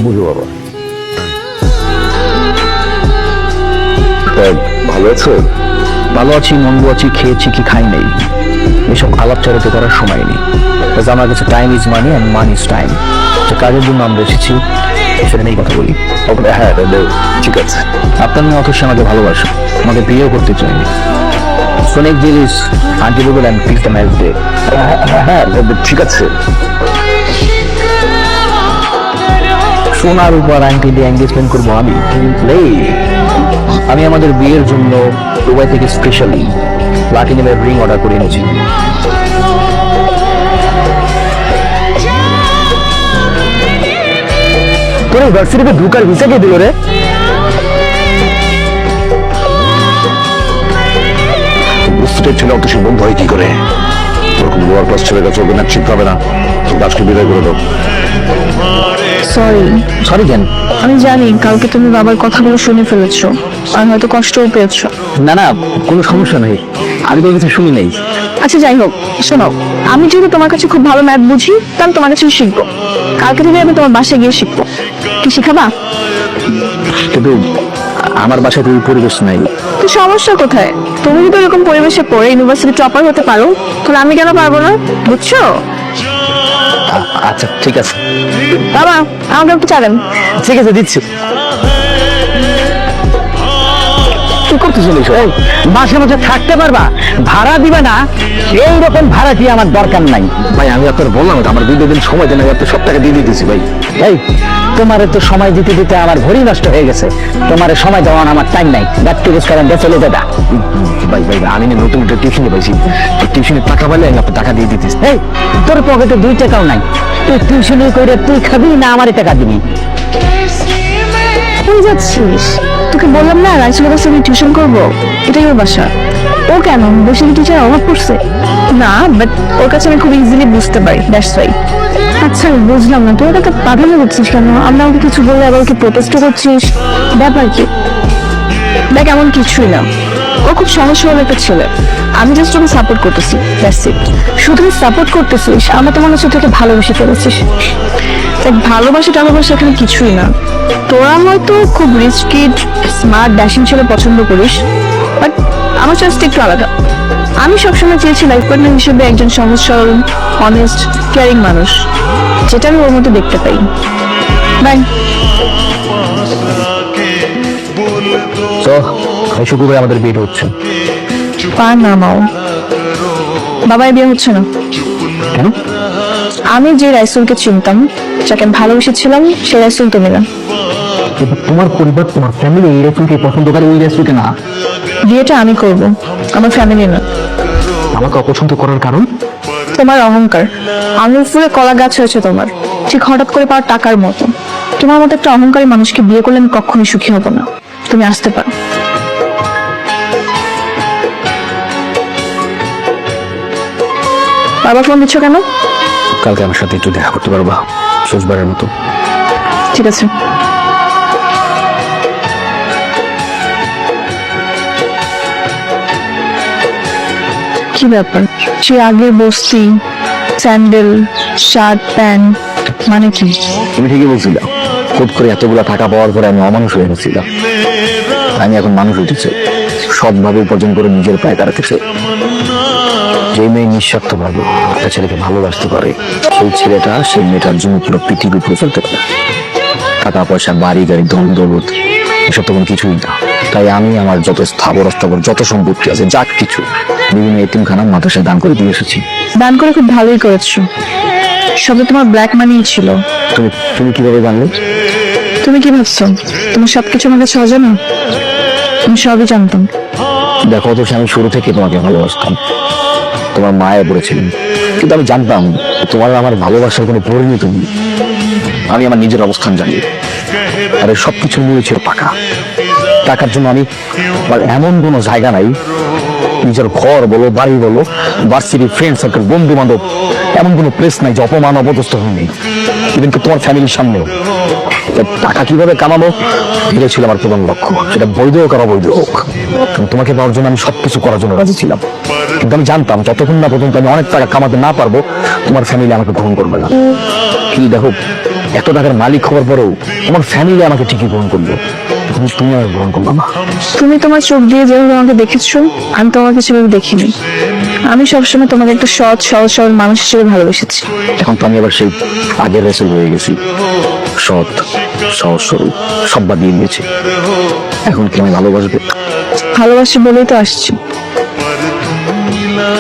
বুঝো বাবা। ভালো আছো? ভালো আছি, মন্দ আছি, খেয়েছি কি খাই নাই, এসব আলাপচারিতা করার সময় নেই। আমার কাছে time is money and money is time. যে কাজের জন্য আমরা এসেছি সেটা নিয়েই কথা বলি। হ্যাঁ ঠিক আছে। আপনার মেয়ে অথচ আমাকে ভালোবাসে, আমাকে বিয়েও করতে চাইনি। সোনেক জিনিস unbeatable and peace the match day. হ্যাঁ ঠিক আছে। সোনার উপর আংটি দিয়ে এঙ্গেজমেন্ট করবো আমি। আমি আমাদের বিয়ের জন্য দুবাই থেকে স্পেশালি প্লাটিনামের রিং অর্ডার করে এনেছি। তোর ইউনিভার্সিটিতে ঢুকার ভিসা কে দিল রে? বুঝতে ছিল অত সে বন্ধ হয় কি করে? ওরকম লোয়ার ক্লাস ছেলে কাছে ওকে না ঠিক হবে না, আজকে বিদায় করে দাও। সরি। সরি কেন? আমি জানি কালকে তুমি বাবার কথাগুলো শুনে ফেলেছো আর হয়তো কষ্টও পেয়েছো। না না, কোনো সমস্যা নেই, আমি কোনো কিছু শুনি নাই। আচ্ছা যাই হোক, শোনো, আমি যেহেতু তোমার কাছে খুব ভালো ম্যাথ বুঝি, তাহলে তোমার কাছে শিখবো। কালকে থেকে আমি তোমার বাসায় গিয়ে শিখবো। কি শিখাবা? কিন্তু আমার বাসায় তো এই পরিবেশ নাই। তো সমস্যা কোথায়? তুমি যদি এরকম পরিবেশে পড়ে ইউনিভার্সিটি টপার হতে পারো, তাহলে আমি কেন পারবো না? বুঝছো? আচ্ছা ঠিক আছে। বাবা, আমাকে একটু চালান। ঠিক আছে, দিচ্ছি। কি করতেছো? বাসার মধ্যে থাকতে পারবা, ভাড়া দিবে না, এইরকম ভাড়া দিয়ে আমার দরকার নাই। ভাই আমি আপনার বললাম আমার 2 দিন সময় দেন, আমি সব টাকা দিয়ে দিতেছি ভাই। এই তোমারে তো সময় দিতে দিতে আমার ঘড়ি নষ্ট হয়ে গেছে, তোমারে সময় দেওয়ার আমার টাইম নাই। ব্যাক টু রেস্টুরেন্ট চলে যাবা। ভাই ভাই আমি না নতুন একটা টিউশনে পাইছি, টিউশনের টাকা পাইলে আমি আপনার টাকা দিয়ে দিতেছি। এই তোর পকেটে 2 টাকাও নাই, তুই টিউশনি করে তুই খাবি না আমারে টাকা দিবি? কই যাচ্ছিস? তোকে বললাম না রাইসুলের কাছে আমি টিউশন করবো, এটাই ওর বাসা। ও কেন বেশি টিচার অভাব পড়ছে? না, বাট ওর কাছে আমি খুব ইজিলি বুঝতে পারি, দ্যাটস ওয়াই। আচ্ছা বুঝলাম না, তুই ওটাকে প্রাধান্য দিচ্ছিস কেন? আমরা ওকে কিছু বললে আবার ওকে প্রোটেস্ট করছিস, ব্যাপার কি? দেখ এমন কিছুই না, ও খুব সহজ সরল একটা ছেলে। আমি জাস্ট ওকে সাপোর্ট করতেছি, দ্যাটস ইট। শুধু সাপোর্ট করতেছিস, আমার তো মনে হচ্ছে তোকে ভালোবেসে ফেলেছিস। দেখ ভালোবাসা টালোবাসা এখানে কিছুই না। তোরা হয়তো খুব রিচ কিড, স্মার্ট, ড্যাশিং ছেলে পছন্দ করিস, বাট আমার চয়েস একটু আলাদা। আমি সবসময় চেয়েছি লাইফ পার্টনার হিসেবে একজন সহজ সরল, অনেস্ট, কেয়ারিং মানুষ, যেটা আমি ওর মধ্যে দেখতে পাই। বাই। তো এই শুক্রবার আমাদের বিয়ে হচ্ছে। পা নামাও। বাবার বিয়ে হচ্ছে না। কেন? আমি যে রাইসুলকে চিনতাম, যাকে আমি ভালোবেসেছিলাম, সেই রাইসুল তুমি না। কিন্তু তোমার পরিবার, তোমার ফ্যামিলি এই রেসুলকে পছন্দ করে, ওই রেসুলকে না। বিয়েটা আমি করব, আমার ফ্যামিলি না। আমাকে অপছন্দ করার কারণ? তোমার অহংকার। আঙুল ফুলে কলা গাছ হয়েছে তোমার, ঠিক হঠাৎ করে পাওয়ার টাকার মতো। তোমার মতো একটা অহংকারী মানুষকে বিয়ে করলে আমি কখনোই সুখী হব না। তুমি আসতে পারো। বাবা ফোন দিচ্ছ কেন? কালকে আমার সাথে একটু দেখা করতে পারবা, শেষবারের মতো? ঠিক আছে। কি ব্যাপার? সে আগের বস্তি, স্যান্ডেল, শার্ট, প্যান্ট, মানে কি? তুমি ঠিকই বলছিল, খুব করে এতগুলো টাকা পাওয়ার পরে আমি অমানুষ হয়ে গেছিলাম। আমি এখন মানুষ উঠেছে, সৎভাবে উপার্জন করে নিজের পায়ে দাঁড়াতেছে। যে মেয়ে নিঃস্বার্থভাবে একটা ছেলেকে ভালোবাসতে পারে, সেই ছেলেটা সেই মেয়েটার জন্য পুরো পৃথিবী পুরো ফেলতে পারে। টাকা পয়সা, বাড়ি গাড়ি, ধন দৌলত এসব তখন কিছুই না। তাই আমি আমার যত স্থাবর অস্থাবর যত সম্পত্তি আছে, যা কিছু বিভিন্ন এতিমখানা মাদ্রাসায় দান করে দিয়ে এসেছি। দান করে খুব ভালোই করেছো। সবই তোমার ব্ল্যাক মানি ছিল। তুমি তুমি কিভাবে জানলে? তুমি কি ভাবছো তোমার সবকিছু আমার কাছে অজানা? আমি সবই জানতাম। দেখো, অথচ আমি শুরু থেকে তোমাকে ভালোবাসতাম, তোমার মায়ে পড়েছিলেন, কিন্তু আমি জানতাম তোমার আমার ভালোবাসার কোনো পরিণতি নেই। আমি আমার নিজের অবস্থান জানি, আর সবকিছু নিয়ে ছিল টাকা। টাকার জন্য আমি এমন কোনো জায়গা নাই, নিজের ঘর বলো, বাড়ি বলো, ভার্সিটি, ফ্রেন্ড সার্কেল, বন্ধু বান্ধব, এমন কোনো প্লেস নাই যে অপমান অপদস্থ হয়নি, ইভেন কি তোমার ফ্যামিলির সামনেও। টাকা কিভাবে কামাবো এটা ছিল আমার প্রধান লক্ষ্য, সেটা বৈধ হোক আর অবৈধ হোক। তোমাকে পাওয়ার জন্য আমি সবকিছু করার জন্য রাজি ছিলাম, কিন্তু আমি জানতাম যতক্ষণ না পর্যন্ত আমি অনেক টাকা কামাতে না পারবো, তোমার ফ্যামিলি আমাকে গ্রহণ করবে না। কি দেখো, এত টাকার মালিক হওয়ার পরেও আমার ফ্যামিলি আমাকে ঠিকই গ্রহণ করলো, কিন্তু তুমি আমাকে গ্রহণ করলো না। তুমি তোমার চোখ দিয়ে যেভাবে আমাকে দেখেছো, আমি তোমাকে সেভাবে দেখিনি। আমি সবসময় তোমাকে একটা সৎ সহজ সরল মানুষ হিসেবে ভালোবেসেছি। এখন তো আমি আবার সেই আগের রেসেল হয়ে গেছি, সৎ সহজ সরল সব বাদ দিয়ে দিয়েছি। এখন কি আমি ভালোবাসবো? ভালোবাসি বলেই তো আসছি। पर तुम मिला